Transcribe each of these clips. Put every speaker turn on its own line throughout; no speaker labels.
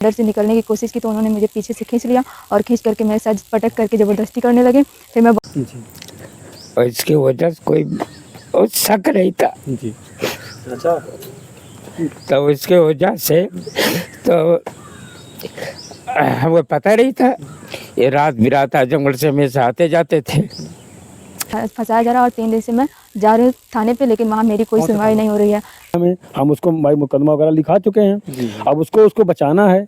अंदर से निकलने की कोशिश की तो उन्होंने मुझे पीछे से खींच लिया और खींच करके मेरे साथ पटक करके ज़बरदस्ती करने लगे। फिर मैं
और इसकी वजह से कोई शक नहीं था
जी। अच्छा,
तो इसके वजह से तो हमें पता नहीं था। ये रात बिरात जंगल से हमेशा आते जाते थे।
फंसाया जा रहा और 3 दिन से मैं जा रही हूँ थाने पे, लेकिन वहाँ मेरी कोई सुनवाई नहीं हो रही है।
हम उसको भाई मुकदमा वगैरह लिखा चुके हैं। अब उसको बचाना है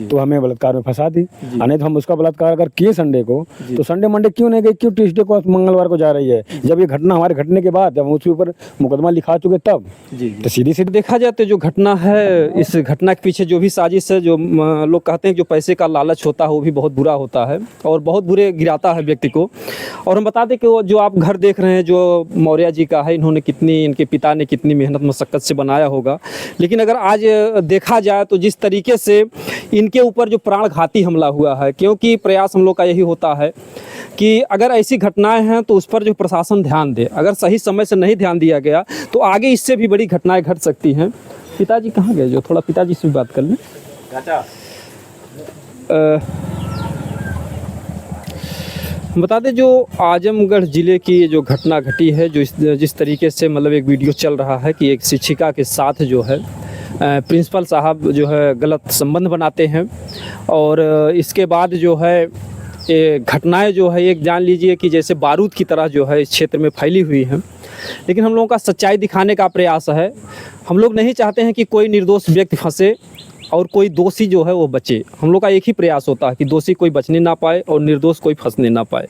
तो हमें बलात्कार में फंसा दी। नहीं तो हम उसका बलात्कार अगर किए संडे को तो संडे मंडे क्यों नहीं गई, क्यों ट्यूसडे को मंगलवार को जा रही है? जब ये घटना हमारे घटने के बाद जब हम उसके ऊपर मुकदमा लिखा चुके तब तो सीधी सीधी
देखा जाए तो जो घटना है, इस घटना के पीछे जो भी साजिश है, जो लोग कहते हैं जो पैसे का लालच होता है वो भी बहुत बुरा होता है और बहुत बुरे गिराता है व्यक्ति को। और हम बता दें कि वो जो आप घर देख रहे हैं जो मौर्य जी का है, इन्होंने कितनी, इनके पिता ने कितनी मेहनत मशक्क़त से बनाया होगा। लेकिन अगर आज देखा जाए तो जिस तरीके से इनके ऊपर जो प्राणघाती हमला हुआ है, क्योंकि प्रयास हम लोग का यही होता है कि अगर ऐसी घटनाएं हैं तो उस पर जो प्रशासन ध्यान दे। अगर सही समय से नहीं ध्यान दिया गया तो आगे इससे भी बड़ी घटनाएं घट सकती हैं। पिताजी कहाँ गए? जो थोड़ा पिताजी से भी बात कर लें। बता दें जो आजमगढ़ ज़िले की जो घटना घटी है, जो जिस तरीके से मतलब एक वीडियो चल रहा है कि एक शिक्षिका के साथ जो है प्रिंसिपल साहब जो है गलत संबंध बनाते हैं और इसके बाद जो है ये घटनाएं जो है एक जान लीजिए कि जैसे बारूद की तरह जो है इस क्षेत्र में फैली हुई हैं। लेकिन हम लोगों का सच्चाई दिखाने का प्रयास है। हम लोग नहीं चाहते हैं कि कोई निर्दोष व्यक्ति फंसे और कोई दोषी जो है वो बचे। हम लोग का एक ही प्रयास होता है कि दोषी कोई बचने ना पाए और निर्दोष कोई फंसने ना पाए।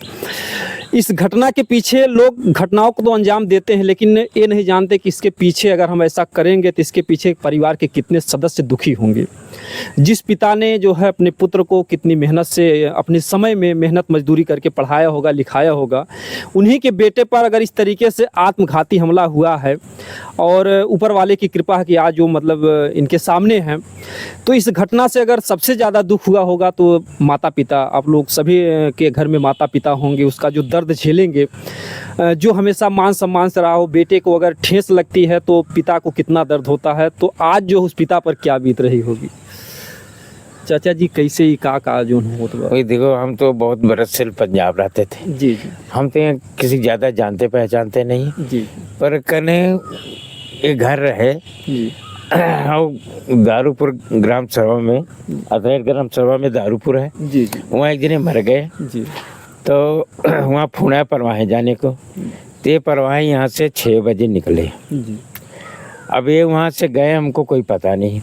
इस घटना के पीछे लोग घटनाओं को तो अंजाम देते हैं, लेकिन ये नहीं जानते कि इसके पीछे अगर हम ऐसा करेंगे तो इसके पीछे परिवार के कितने सदस्य दुखी होंगे। जिस पिता ने जो है अपने पुत्र को कितनी मेहनत से अपने समय में मेहनत मजदूरी करके पढ़ाया होगा, लिखाया होगा, उन्हीं के बेटे पर अगर इस तरीके से आत्मघाती हमला हुआ है और ऊपर वाले की कृपा है कि आज जो मतलब इनके सामने हैं, तो इस घटना से अगर सबसे ज़्यादा दुख हुआ होगा तो माता पिता, आप लोग सभी के घर में माता पिता होंगे, उसका जो दर्द झेलेंगे। जो हमेशा मान सम्मान से रहा हो, बेटे को अगर ठेस लगती है तो पिता को कितना दर्द होता है, तो आज जो उस पिता पर क्या बीत रही होगी। चाचा जी कैसे ही का जो होता है?
देखो, हम तो बहुत बरस से पंजाब रहते थे
जी।
हम तो यहाँ किसी ज़्यादा जानते पहचानते नहीं
जी।
पर कने एक घर रहे
जी।
दारूपुर ग्राम सभा में, अतरेट ग्राम सभा में दारूपुर है।
जी।
वहाँ एक दिन मर गए।
जी।
तो वहाँ फूना परवाहे जाने को, ते परवाहे यहाँ से 6 बजे निकले।
जी।
अब ये वहाँ से गए, हमको कोई पता नहीं।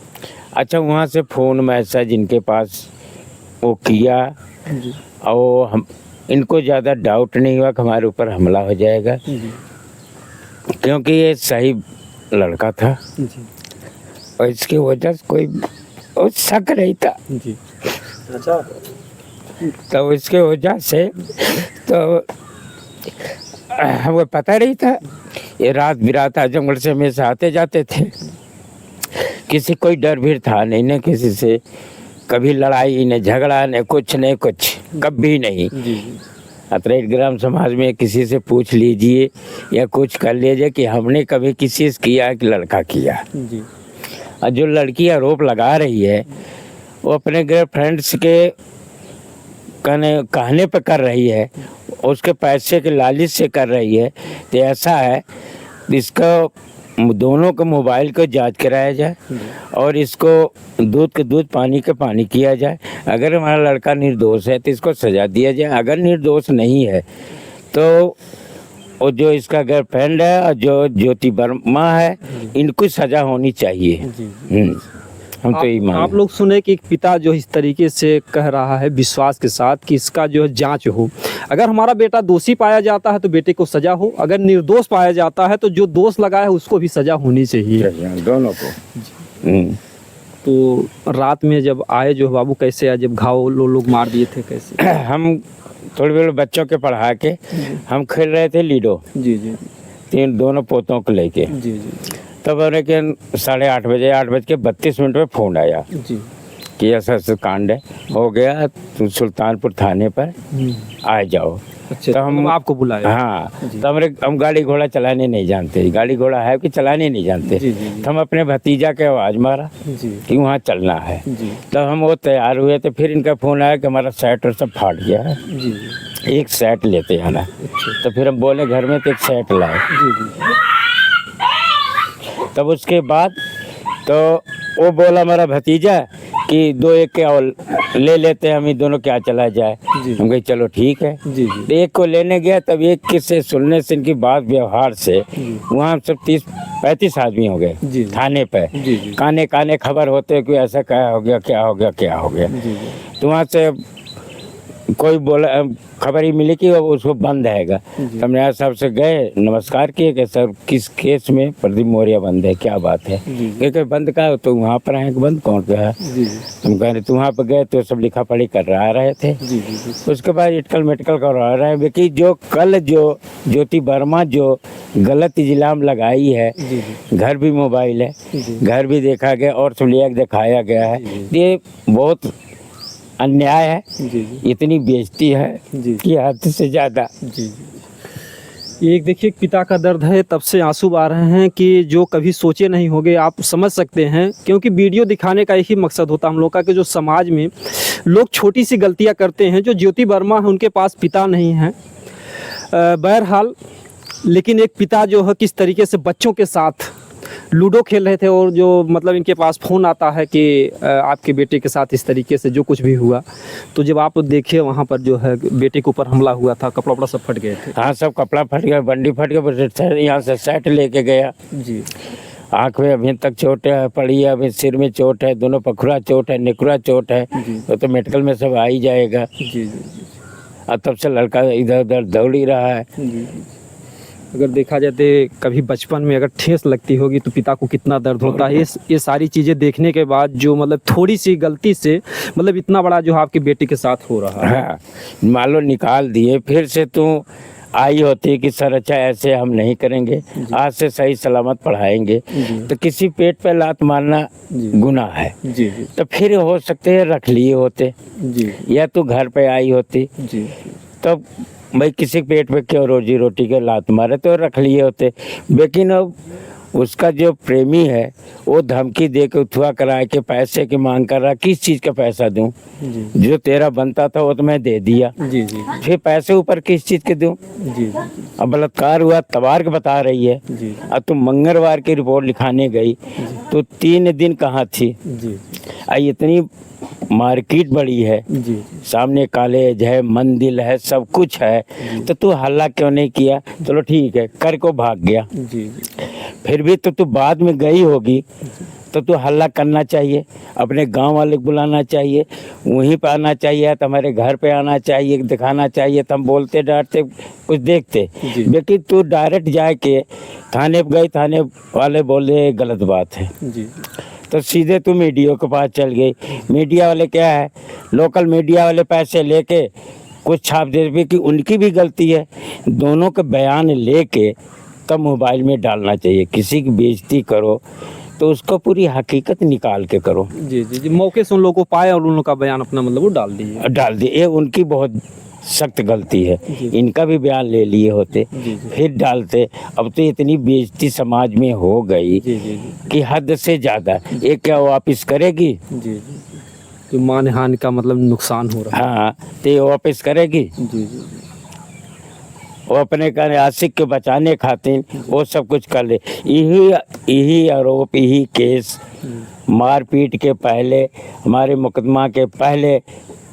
अच्छा, वहाँ से फ़ोन मैसेज इनके पास वो किया और हम इनको ज़्यादा डाउट नहीं हुआ कि हमारे ऊपर हमला हो जाएगा, क्योंकि ये सही लड़का था और इसकी वजह से कोई शक नहीं था।
जी। अच्छा,
तो इसके वजह से तो हमें पता नहीं था। ये रात बिरात जंगल से हमेशा आते जाते थे। किसी कोई डर भीड़ था नहीं, न किसी से कभी लड़ाई न झगड़ा न कुछ कभी नहीं। अतरेट ग्राम समाज में किसी से पूछ लीजिए या कुछ कर लीजिए कि हमने कभी किसी से किया कि लड़का किया। और जो लड़की आरोप लगा रही है वो अपने गर्लफ्रेंड्स के कहने पर कर रही है, उसके पैसे के लालच से कर रही है। तो ऐसा है, इसको दोनों के मोबाइल को जांच कराया जाए और इसको दूध के दूध पानी के पानी किया जाए। अगर हमारा लड़का निर्दोष है तो इसको सज़ा दिया जाए। अगर निर्दोष नहीं है तो वो जो इसका गर्लफ्रेंड है और जो ज्योति वर्मा है, इनको सज़ा होनी चाहिए। हम तो
आप लोग सुने कि पिता जो इस तरीके से कह रहा है विश्वास के साथ कि इसका जो है जांच हो। अगर हमारा बेटा दोषी पाया जाता है तो बेटे को सज़ा हो, अगर निर्दोष पाया जाता है तो जो दोष लगा है उसको भी सज़ा होनी चाहिए,
दोनों को।
तो रात में जब आए जो बाबू कैसे आए, जब घाव लोग मार दिए थे कैसे?
हम थोड़े थोड़े बच्चों के पढ़ा के हम खेल रहे थे लीडो।
जी।
दोनों पोतों को लेके।
जी।
तब उन्हें के 8:30 बजे 8:32 में फ़ोन आया कि ऐसा कांड हो गया, तो सुल्तानपुर थाने पर आ जाओ।
अच्छा,
तो हम
मतलब आपको बुलाया।
हाँ, तो हम गाड़ी घोड़ा चलाने नहीं जानते, गाड़ी घोड़ा है कि चलाने नहीं जानते।
जी, जी, जी।
तो हम अपने भतीजा के आवाज़ मारा
जी
कि वहाँ चलना है।
जी
तब हम वो तैयार हुए, तो फिर इनका फ़ोन आया कि हमारा सेट और सब फाट गया है,
जी जी
एक सेट लेते आना।
अच्छा
तो फिर हम बोले घर में तो एक सेट लाए।
जी जी
तब उसके बाद तो वो बोला हमारा भतीजा कि 2-1 के और ले लेते हैं, हम ही दोनों क्या चला जाए।
जी।
हम कहे चलो ठीक है।
जी जी
तो एक को लेने गया, तब एक के से सुनने से, इनकी बात व्यवहार से वहाँ हम सब 30-35 आदमी हो गए
जी।
थाने पे।
जी जी
काने काने खबर होते कि ऐसा क्या हो गया, क्या हो गया, क्या हो गया।
जी जी
तो वहाँ से कोई बोला, खबर ही मिली कि वो उसको बंद हैगा। तो हमने यहाँ साहब से गए, नमस्कार किए कि सर किस केस में प्रदीप मौर्य बंद है, क्या बात है। कि बंद का तो वहाँ पर आए, बंद कौन का है।
जी
हम कह रहे तो वहाँ पर गए तो सब लिखा पढ़ी कर रहे थे।
जी जी
उसके बाद इटकल मेटकल करवा रहे हैं कि जो कल जो ज्योति वर्मा जो गलत इल्ज़ाम लगाई है,
जी जी
घर भी मोबाइल है,
जी।
घर भी देखा गया और सब लिया के दिखाया गया है। ये बहुत अन्याय है,
जी जी
इतनी बेइज्जती है
जी
कि हद से ज़्यादा।
जी ये एक देखिए पिता का दर्द है, तब से आंसू आ रहे हैं कि जो कभी सोचे नहीं होंगे, आप समझ सकते हैं। क्योंकि वीडियो दिखाने का एक ही मकसद होता है हम लोग का कि जो समाज में लोग छोटी सी गलतियां करते हैं। जो ज्योति वर्मा है उनके पास पिता नहीं है, बहरहाल, लेकिन एक पिता जो है किस तरीके से बच्चों के साथ लूडो खेल रहे थे, और जो मतलब इनके पास फ़ोन आता है कि आपके बेटे के साथ इस तरीके से जो कुछ भी हुआ। तो जब आप देखिए वहाँ पर जो है बेटे के ऊपर हमला हुआ था, कपड़ा वपड़ा सब फट गए थे।
हाँ, सब कपड़ा फट गया, बंडी फट गया, बस यहाँ से सेट लेके गया।
जी
आँख में अभी तक चोट है पड़ी है, अभी सिर में चोट है, दोनों पखुरा चोट है, निकुरा चोट है। वो तो मेडिकल में सब आ ही जाएगा।
जी जी
और तब से लड़का इधर उधर दौड़ ही रहा है।
जी। अगर देखा जाए तो कभी बचपन में अगर ठेस लगती होगी तो पिता को कितना दर्द होता है। ये सारी चीज़ें देखने के बाद जो मतलब थोड़ी सी गलती से मतलब इतना बड़ा जो आपके बेटे के साथ हो रहा है।
हाँ, मान लो निकाल दिए, फिर से तू आई होती कि सर अच्छा ऐसे हम नहीं करेंगे, आज से सही सलामत पढ़ाएंगे। तो किसी पेट पे लात मारना गुनाह है।
जी जी
तो फिर हो सकते है रख लिए होते,
जी
या तू घर पे आई होती,
जी
तो भाई किसी पेट पे क्यों रोजी रोटी के लात मारे, तो रख लिए होते। लेकिन अब उसका जो प्रेमी है वो धमकी दे के उठवा करा के पैसे की मांग कर रहा, किस चीज़ का पैसा दूं?
जी
जो तेरा बनता था वो तो मैं दे दिया,
जी जी
फिर पैसे ऊपर किस चीज़ के दूं?
जी
अब बलात्कार हुआ तबार के बता रही है।
जी
अब तुम मंगलवार की रिपोर्ट लिखाने गई तो 3 दिन कहाँ थी?
जी
इतनी मार्केट बड़ी है,
जी
सामने कॉलेज है, मंदिर है, सब कुछ है, तो तू हल्ला क्यों नहीं किया? चलो ठीक है, कर को भाग गया।
जी
फिर भी तो तू बाद में गई होगी तो तू हल्ला करना चाहिए, अपने गांव वाले को बुलाना चाहिए, वहीं पे आना चाहिए, तुम्हारे घर पे आना चाहिए, दिखाना चाहिए। तो हम बोलते डांटते कुछ देखते, लेकिन तू डायरेक्ट जाके थाने पे गई, थाने वाले बोले गलत बात है,
जी
तो सीधे तू मीडिया के पास चल गई। मीडिया वाले क्या है, लोकल मीडिया वाले पैसे लेके कुछ छाप दे कि उनकी भी गलती है। दोनों के बयान लेके तब मोबाइल में डालना चाहिए। किसी की बेइज्जती करो तो उसको पूरी हकीकत निकाल के करो।
जी जी जी मौके से उन लोगों को पाया और उन लोगों का बयान अपना मतलब वो डाल दिए।
ये उनकी बहुत सख्त गलती है। इनका भी बयान ले लिए होते फिर डालते। अब तो इतनी बेइज्जती समाज में हो गई कि हद से ज़्यादा। ये क्या वापस करेगी?
जी जी जो मानहानि का मतलब नुकसान हो रहा है।
हाँ, तो ये वापस करेगी?
जी जी
वो अपने का आशिक के बचाने खातिर वो सब कुछ कर ले। यही आरोप, यही केस मारपीट के पहले, हमारे मुकदमा के पहले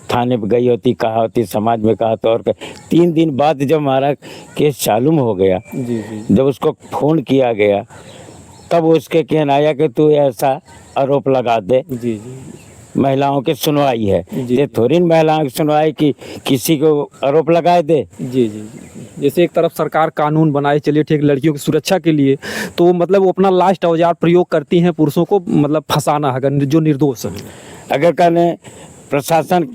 थाने पे गई होती, कहा होती, समाज में कहा तो। और 3 दिन बाद जब हमारा केस चालू हो गया, जब उसको फ़ोन किया गया, तब उसके कहना आया कि तू ऐसा आरोप लगा दे।
जी
महिलाओं की सुनवाई है, ये थोड़ी महिलाओं की सुनवाई की किसी को आरोप लगाए दे।
जी जी जैसे एक तरफ सरकार कानून बनाए, चलिए ठीक, लड़कियों की सुरक्षा के लिए, तो मतलब वो अपना लास्ट औजार प्रयोग करती हैं पुरुषों को मतलब फंसाना, अगर जो निर्दोष है। अगर
कहने प्रशासन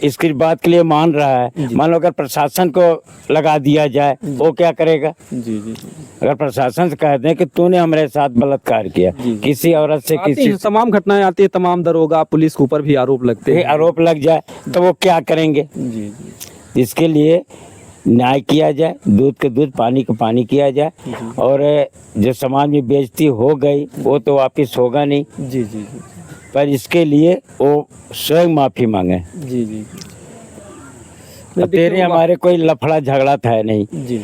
इसकी बात के लिए मान रहा है, मान लो अगर प्रशासन को लगा दिया जाए, वो क्या करेगा?
जी जी
अगर प्रशासन से कह दें कि तूने हमारे साथ बलात्कार किया, किसी औरत से, किसी
तमाम घटनाएं आती है, तमाम दरोगा पुलिस के ऊपर भी आरोप लगते हैं,
आरोप लग जाए तो वो क्या करेंगे? इसके लिए न्याय किया जाए, दूध के दूध पानी का पानी किया जाए, और जो समाज में बेइज्जती हो गई वो तो वापस होगा नहीं,
जी जी जी
पर इसके लिए वो स्वयं माफी मांगे।
जी जी
तेरे हमारे कोई लफड़ा झगड़ा था नहीं,
जी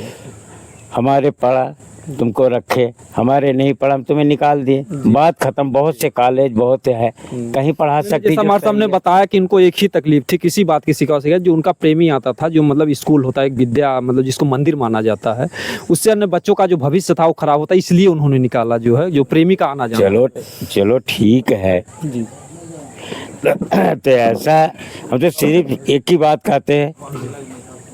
हमारे पढ़ा तुमको रखे, हमारे नहीं पढ़ा हम तुम्हें निकाल दिए, बात खत्म। बहुत से कॉलेज बहुत है, कहीं पढ़ा सकती।
जैसा हमारे सामने बताया कि इनको एक ही तकलीफ थी, किसी बात की शिकायत, जो उनका प्रेमी आता था, जो मतलब स्कूल होता है एक विद्या मतलब जिसको मंदिर माना जाता है, उससे अन्य बच्चों का जो भविष्य था वो खराब होता है, इसलिए उन्होंने निकाला जो है, जो प्रेमी का आना जाना।
चलो चलो ठीक है
जी
तो ऐसा हम तो सिर्फ एक ही बात कहते हैं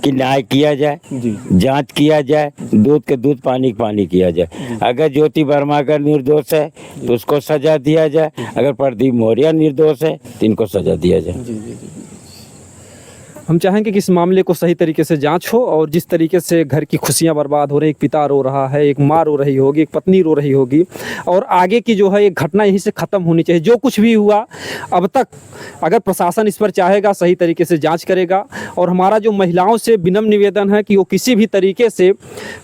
कि न्याय किया जाए,
जी
जांच किया जाए, दूध के दूध पानी का पानी किया जाए। अगर ज्योति वर्मा अगर निर्दोष है तो उसको सजा दिया जाए, अगर प्रदीप मौर्य निर्दोष है तो इनको सजा दिया जाए।
जी जी जी हम चाहेंगे कि इस मामले को सही तरीके से जांच हो, और जिस तरीके से घर की खुशियां बर्बाद हो रही, एक पिता रो रहा है, एक माँ रो रही होगी, एक पत्नी रो रही होगी, और आगे की जो है ये घटना यहीं से ख़त्म होनी चाहिए। जो कुछ भी हुआ अब तक, अगर प्रशासन इस पर चाहेगा सही तरीके से जांच करेगा, और हमारा जो महिलाओं से विनम्र निवेदन है कि वो किसी भी तरीके से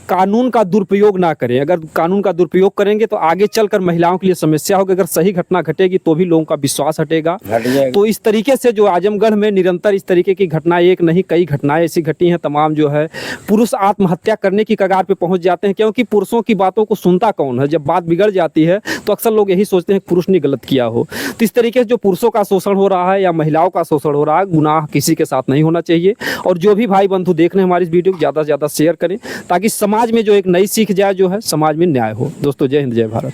कानून का दुरुपयोग ना करें। अगर कानून का दुरुपयोग करेंगे तो आगे चलकर महिलाओं के लिए समस्या होगी। अगर सही घटना घटेगी तो भी लोगों का विश्वास हटेगा। तो इस तरीके से जो आजमगढ़ में निरंतर इस तरीके की घटना, एक नहीं कई घटनाएं ऐसी घटी हैं, तमाम जो है पुरुष आत्महत्या करने की कगार पे पहुंच जाते हैं, क्योंकि पुरुषों की बातों को सुनता कौन है। जब बात बिगड़ जाती है तो अक्सर लोग यही सोचते हैं कि पुरुष ने गलत किया हो। तो इस तरीके से जो पुरुषों का शोषण हो रहा है या महिलाओं का शोषण हो रहा है, गुनाह किसी के साथ नहीं होना चाहिए। और जो भी भाई बंधु देख रहे हैं हमारी इस वीडियो को ज़्यादा से ज़्यादा शेयर करें, ताकि समाज में जो एक नई सीख जाए, जो है समाज में न्याय हो। दोस्तों जय हिंद, जय भारत।